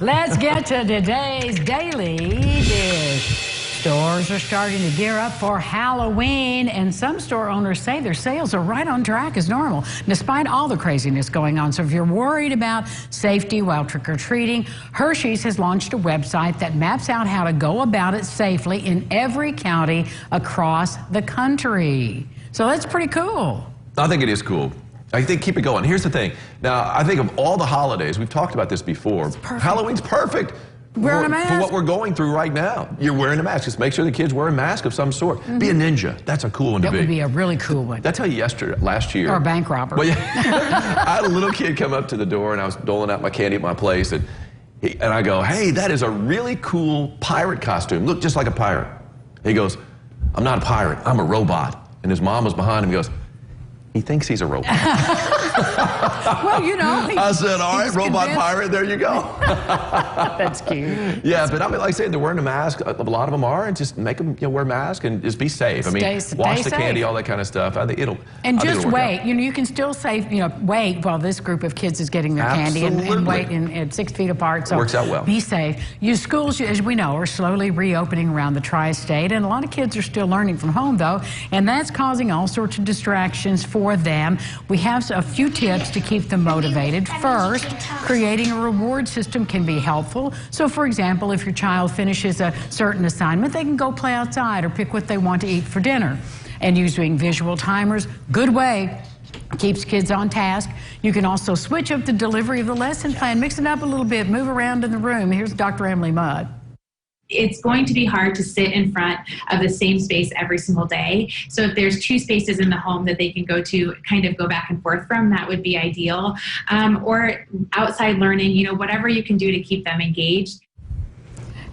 Let's get to today's Daily Dish. Stores are starting to gear up for Halloween, and some store owners say their sales are right on track as normal, despite all the craziness going on. So if you're worried about safety while trick-or-treating, Hershey's has launched a website that maps out how to go about it safely in every county across the country. So that's pretty cool. I think it is cool. I think keep it going. Here's the thing. Now, I think of all the holidays, we've talked about this before. Halloween's perfect. Wearing a mask. For what we're going through right now. You're wearing a mask. Just make sure the kids wear a mask of some sort. Be a ninja. That's a cool one to be. That would be a really cool one. Did I tell you last year? Or a bank robber. Well, yeah, I had a little kid come up to the door, and I was doling out my candy at my place, and I go, hey, that is a really cool pirate costume. Look just like a pirate. He goes, I'm not a pirate. I'm a robot. And his mom was behind him. He goes, he thinks he's a robot. Well, you know. I said, all right, robot pirate, there you go. That's cute. Yeah, but I mean, like I said, they're wearing a mask. A lot of them are, and just make them wear a mask and just be safe. I mean, wash the candy, all that kind of stuff. I think it'll. And just wait. You know, you can still save. You know, wait while this group of kids is getting their candy and wait at 6 feet apart. So works out well. Be safe. Schools, as we know, are slowly reopening around the tri-state, and a lot of kids are still learning from home, though, and that's causing all sorts of distractions for them. We have a few tips to keep them motivated. First, creating a reward system can be helpful. So, for example, if your child finishes a certain assignment, they can go play outside or pick what they want to eat for dinner. And using visual timers, good way. Keeps kids on task. You can also switch up the delivery of the lesson plan, mix it up a little bit, move around in the room. Here's Dr. Emily Mudd. It's going to be hard to sit in front of the same space every single day. So if there's 2 spaces in the home that they can go to, kind of go back and forth from, that would be ideal. Or outside learning, you know, whatever you can do to keep them engaged.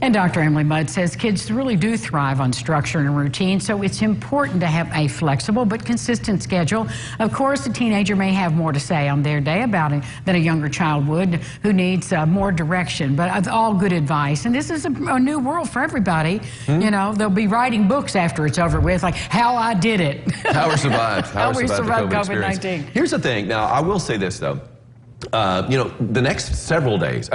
And Dr. Emily Mudd says kids really do thrive on structure and routine, so it's important to have a flexible but consistent schedule. Of course, a teenager may have more to say on their day about it than a younger child would who needs more direction, but it's all good advice. And this is a new world for everybody. You know, they'll be writing books after it's over with, like How I Did It. How we survived. How we survived COVID-19. Here's the thing. Now, I will say this, though. You know, the next several days,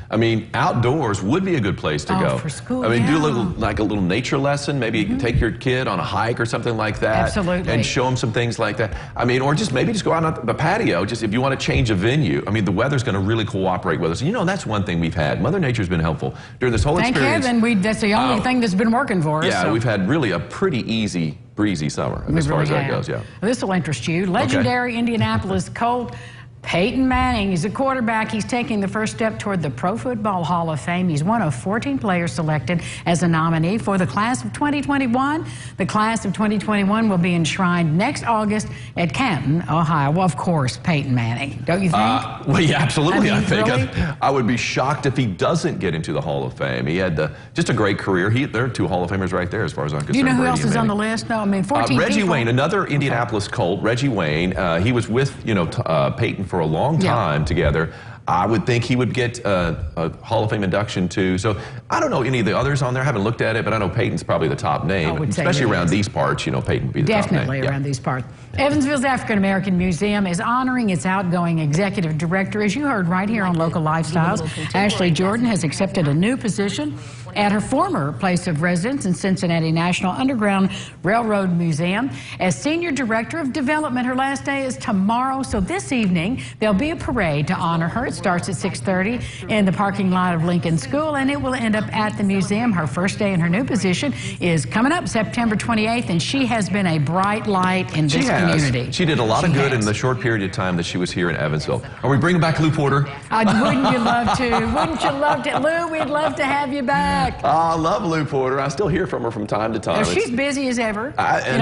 I mean, outdoors would be a good place to go. For school, I mean, do a little nature lesson. Maybe you can take your kid on a hike or something like that. Absolutely. And show them some things like that. I mean, or maybe just go out on the patio. Just if you want to change a venue. I mean, the weather's going to really cooperate with us. You know, that's one thing we've had. Mother Nature's been helpful during this whole experience. Thank heaven, that's the only thing that's been working for us. Yeah, so. We've had really a pretty easy, breezy summer as far as that goes. Yeah. This will interest you. Legendary Indianapolis Colt Peyton Manning is a quarterback. He's taking the first step toward the Pro Football Hall of Fame. He's one of 14 players selected as a nominee for the class of 2021. The class of 2021 will be enshrined next August at Canton, Ohio. Well, of course, Peyton Manning, don't you think? Well, yeah, absolutely. I think really? I would be shocked if he doesn't get into the Hall of Fame. He had just a great career. There are 2 Hall of Famers right there, as far as I'm concerned. Do you know who Brady else is on the list? No, I mean, 14 Reggie people. Wayne, another Indianapolis Colt. Reggie Wayne. He was with Peyton for a long time together. I would think he would get a Hall of Fame induction too. So I don't know any of the others on there. I haven't looked at it, but I know Peyton's probably the top name, especially around these parts. You know, Peyton would be the top name. Definitely around these parts. Evansville's African American Museum is honoring its outgoing executive director, as you heard right here on Local Lifestyles. Ashley Jordan has accepted a new position at her former place of residence in Cincinnati National Underground Railroad Museum as Senior Director of Development. Her last day is tomorrow, so this evening there'll be a parade to honor her. It starts at 6:30 in the parking lot of Lincoln School, and it will end up at the museum. Her first day in her new position is coming up September 28th, and she has been a bright light in this community. She did a lot of good in the short period of time that she was here in Evansville. Are we bringing back Lou Porter? Wouldn't you love to? Wouldn't you love to? Lou, we'd love to have you back. I love Lou Porter. I still hear from her from time to time. She's busy as ever.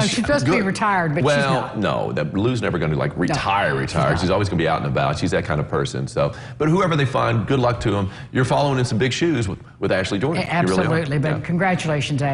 She's supposed to be retired, but she's not. Well, no, Lou's never going to retire. She's always going to be out and about. She's that kind of person. So, but whoever they find, good luck to them. You're following in some big shoes with Ashley Jordan. Absolutely, you really are. But congratulations,